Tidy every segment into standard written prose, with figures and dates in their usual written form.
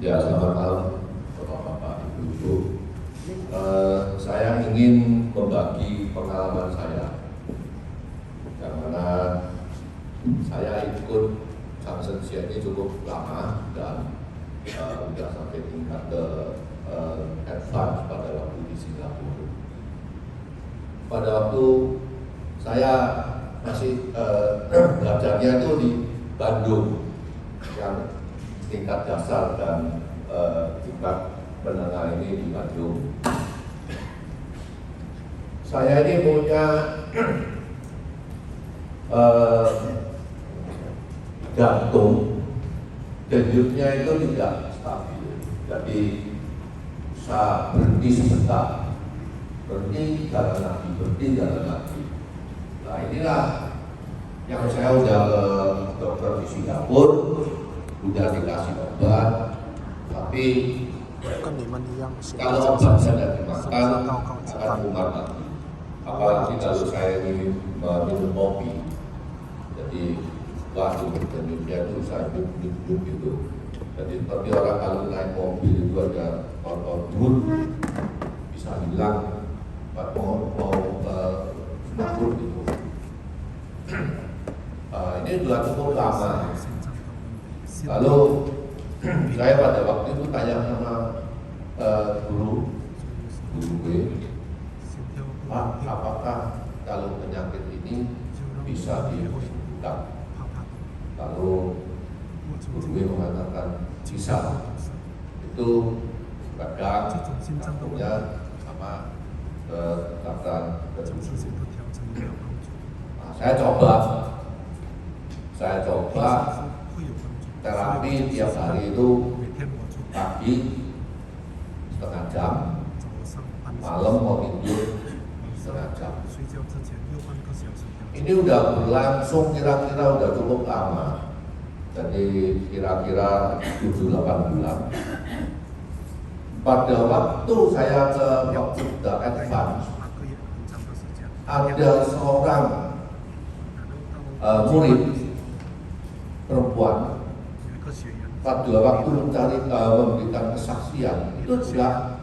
Ya, selamat malam Bapak-Bapak, Ibu-Ibu. Saya ingin membagi pengalaman saya, yang mana saya ikut Samsensia ini cukup lama dan sudah sampai tingkat ke advance pada waktu di Singapura. Pada waktu saya masih belajarnya itu di Bandung, yang tingkat dasar dan tingkat menengah ini di Bandung. Saya ini punya jantung, denyutnya itu tidak stabil, jadi bisa berhenti sebentar, berhenti jalan lagi, berhenti jalan lagi. Nah inilah yang saya udah ke dokter di Singapura, udah dikasih obat, tapi kalau obat saya dimakan akan kumat lagi. Apalagi kalau saya ini minum kopi, jadi waduh, denyutnya itu saya hidup gitu. Jadi seperti orang kalau naik mobil itu ada kontrol bisa hilang, mau semakur gitu. Ini sudah cukup lama. Lalu saya pada waktu itu tanya sama guru gue, Pak, apakah kalau penyakit ini bisa disembuhkan? Lalu guru gue mengatakan bisa. Itu kadang jantungnya sama kata saya coba terapi tiap hari itu pagi setengah jam, malam mau tidur setengah jam. Ini udah berlangsung kira-kira udah cukup lama, jadi kira-kira 7-8 bulan. Pada waktu saya ke waktu advance, ada seorang murid perempuan pada waktu memberikan kesaksian itu juga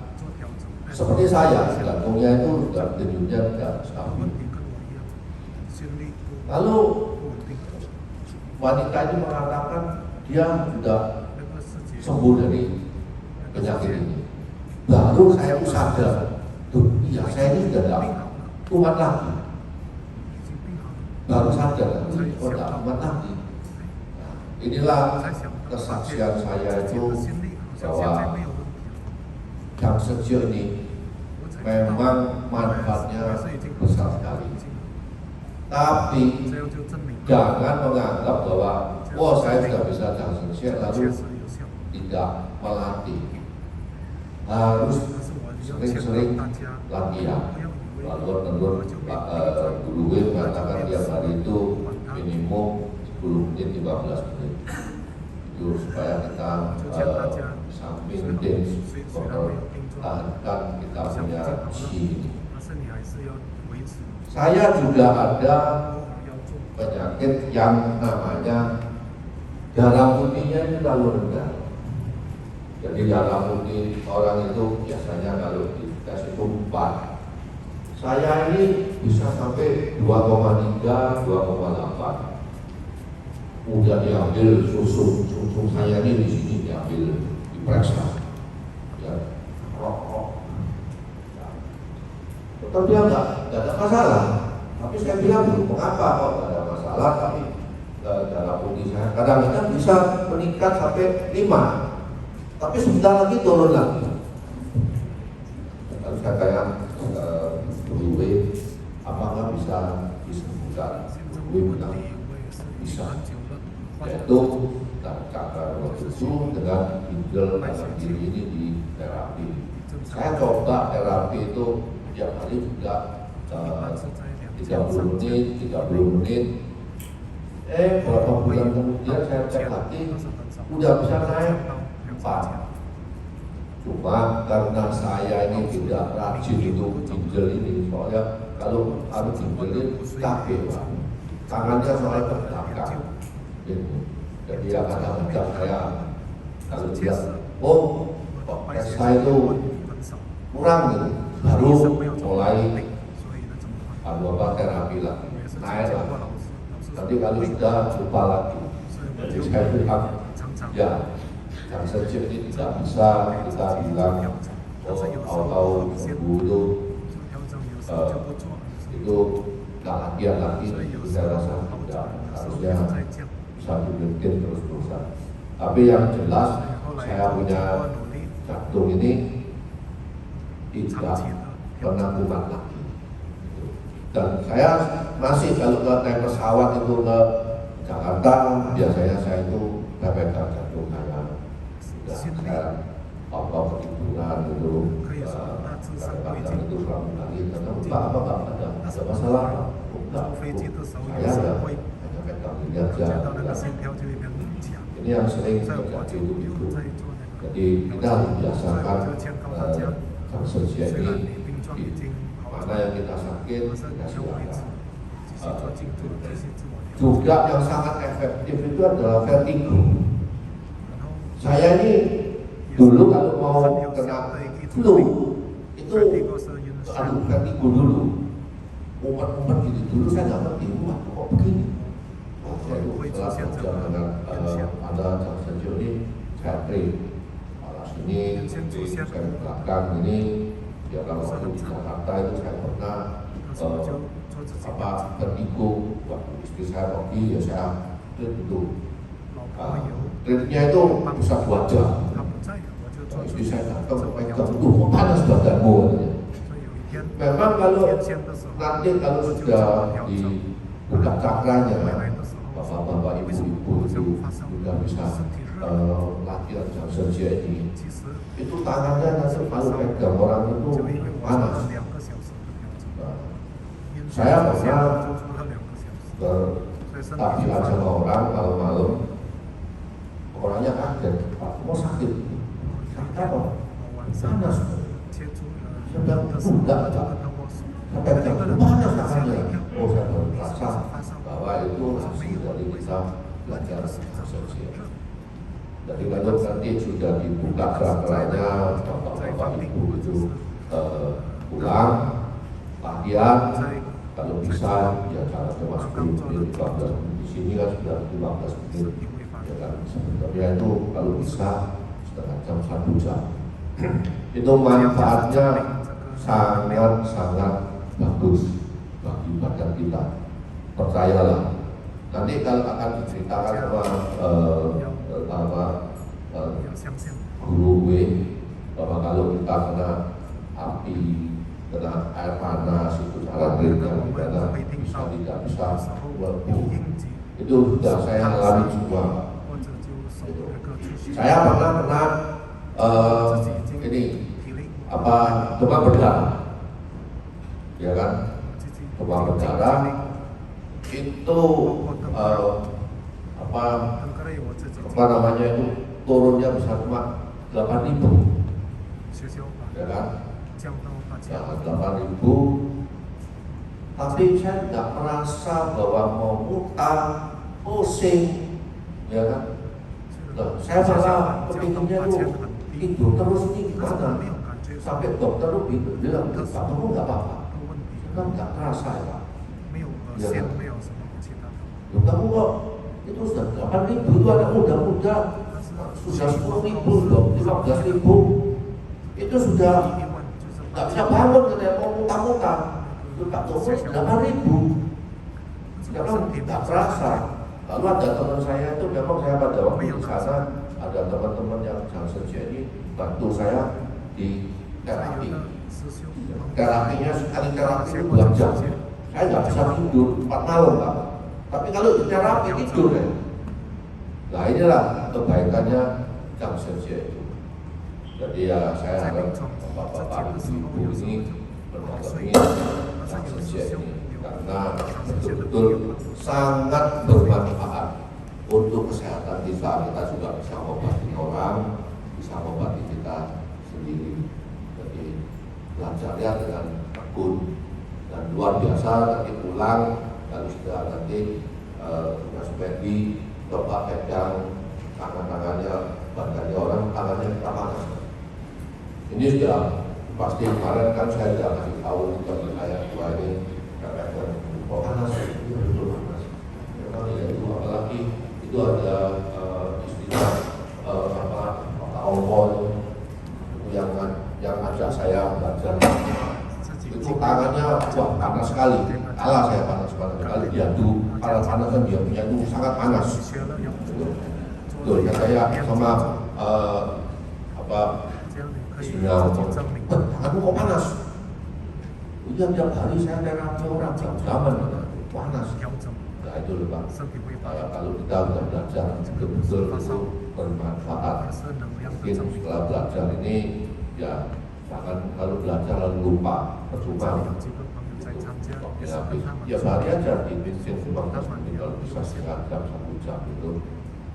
seperti saya, jantungnya itu sudah denyutnya tidak stabil. Lalu wanita ini mengatakan dia sudah sembuh dari penyakit ini. Baru saya sadar, tuh iya saya ini sudah tidak kuat lagi. Baru sadar, tidak kuat lagi. Nah, inilah kesaksian saya itu bahwa Samsensia ini memang manfaatnya besar sekali. Tapi jangan menganggap bahwa saya sudah bisa Samsensia lalu tidak melatih. Harus sering-sering latihan. Lalu guru gue mengatakan tiap hari itu minimum 10 menit, 15 menit. Itu supaya kita bisa maintain, mempertahankan kita punya ini. Saya juga ada penyakit yang namanya darah putihnya itu terlalu rendah. Jadi darah putih orang itu biasanya kalau dites itu 4. Saya ini bisa sampai 2,3, 2,8. Udah diambil susu saya ini di sini diambil, diperiksa, ya, rokok. Tetap dia nggak ada masalah. Tapi saya bilang dulu, mengapa kok nggak ada masalah? Tapi darah putih saya kadang-kadang bisa meningkat sampai 5. Tapi sebentar lagi turun lagi. Lalu saya tanya guru apakah bisa disembuhkan? Guru bilang bisa. Yaitu cara itu dengan ginjal kanan kiri ini di terapi. Saya coba terapi itu tiap hari juga 30 menit. Beberapa bulan kemudian saya cek lagi udah bisa naik 4. Cuma karena saya ini tidak rajin untuk ginjal ini, soalnya kalau harus ginjal ini kaki, tangannya soalnya terbelakang. Jadi kadang-kadang saya kalau dia oh kok tes saya itu kurang gitu, baru mulai terapi lagi, naik lagi. Nanti kalau sudah lupa lagi. Jadi saya bilang, ya Johnson ini tidak bisa kita bilang tahu-tahu sembuh itu nggak latihan lagi. Saya rasa tidak, harusnya bisa dibikin terus-terusan. Tapi yang jelas saya punya jantung ini tidak pernah kumat lagi. Dan saya masih kalau naik pesawat itu ke Jakarta, biasanya saya itu pegang jantung saya apa ketiduran itu kadang-kadang itu berapa kali karena apa nggak ada masalah enggak, saya hanya pegang ini aja. Ini yang sering terjadi itu. Jadi kita harus biasakan kerja ini mana yang kita sakit kita silakan. Juga yang sangat efektif itu adalah vertigo. Saya ini dulu kalau mau kena flu itu vertigo dulu, umat gitu dulu saya nggak ngerti kok begini. Saya itu setelah kerja dengan ada Johnson ini saya train malah sini saya belakang ini ya kalau waktu di Jakarta itu saya pernah vertigo waktu istri saya pergi ya saya train itu. Tripnya itu bisa 2 jam. Istri saya datang pegang itu panas badanmu. Memang kalau nanti kalau sudah dibuka cakranya, bapak-bapak ibu-ibu itu sudah bisa latihan Johnson ini. Itu tangannya nanti kalau pegang orang itu panas. Saya pernah bertabiat sama orang malam-malam. Orangnya kaget, Pak, mau sakit? Sakit apa? Panas. Saya bilang, enggak, Pak. Saya bilang, panas tangannya. Oh, saya baru merasa bahwa itu hasil dari kita belajar sosial. Jadi kalau nanti sudah dibuka kerak-keraknya, bapak-bapak ibu itu pulang, latihan, kalau bisa, ya cara cuma 10 menit, 15 menit. Di sini kan sudah 15 menit. Sebenarnya itu kalau bisa setengah jam 1 jam itu manfaatnya sangat bagus bagi badan kita, percayalah. Nanti kalau akan diceritakan sama guru W bahwa kalau kita kena api, kena air panas itu cara treatment karena bisa tidak bisa lepuh. Itu sudah saya alami semua. Saya pernah ini demam berdarah, ya kan? Demam berdarah itu apa namanya itu turunnya bisa cuma 8.000, ya kan? Ya 8.000. Tapi saya tidak merasa bahwa mau muntah, pusing, ya kan? Nah, saya malah kepinginnya itu tidur terus ini gimana? Sampai dokter itu bilang, kamu nggak apa-apa, kan nggak terasa ya? Ya kan? Loh, kamu kok itu sudah 8.000 itu anak muda-muda, sudah 10.000, 15.000, itu sudah nggak bisa bangun, katanya mau muntah-muntah. Pak dokter 8.000, memang tidak terasa. Lalu ada teman saya itu, memang saya pada waktu di sana ada teman-teman yang Johnson ini bantu saya di terapi. Terapinya sekali terapi 2 jam. Saya nggak bisa tidur 4 malam Pak. Tapi kalau di terapi tidur ya. Nah inilah kebaikannya Johnson itu. Jadi ya saya harap bapak-bapak ibu ini berdatangi Johnson ini karena betul-betul sangat bermanfaat untuk kesehatan kita. Kita juga bisa mengobati orang, bisa mengobati kita sendiri. Jadi belajarnya dengan tekun dan luar biasa. Nanti pulang kalau sudah nanti Mas Fendi coba pegang tangan-tangannya Banyak orang tangannya kita panas. Ini sudah pasti kemarin kan saya sudah kasih tahu bagi saya bahwa ini kata-kata kok panas, itu betul panas. Memang ya itu apalagi itu ada istilah alkohol yang ajak saya belajar. Itu tangannya wah panas sekali, kalah saya panas sekali. Dia tuh panas kan dia punya itu sangat panas. Betul, ya saya sama istrinya aku kok panas. Iya tiap hari saya terapi orang jam-jaman panas. Nah itu loh Pak. Kalau kita sudah belajar betul-betul itu bermanfaat. Mungkin setelah belajar ini ya jangan kalau belajar lalu lupa percuma. Ya berarti aja di bisnis memang kalau bisa setengah jam 1 jam itu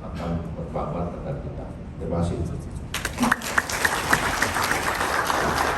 akan bermanfaat dengan kita. Terima kasih.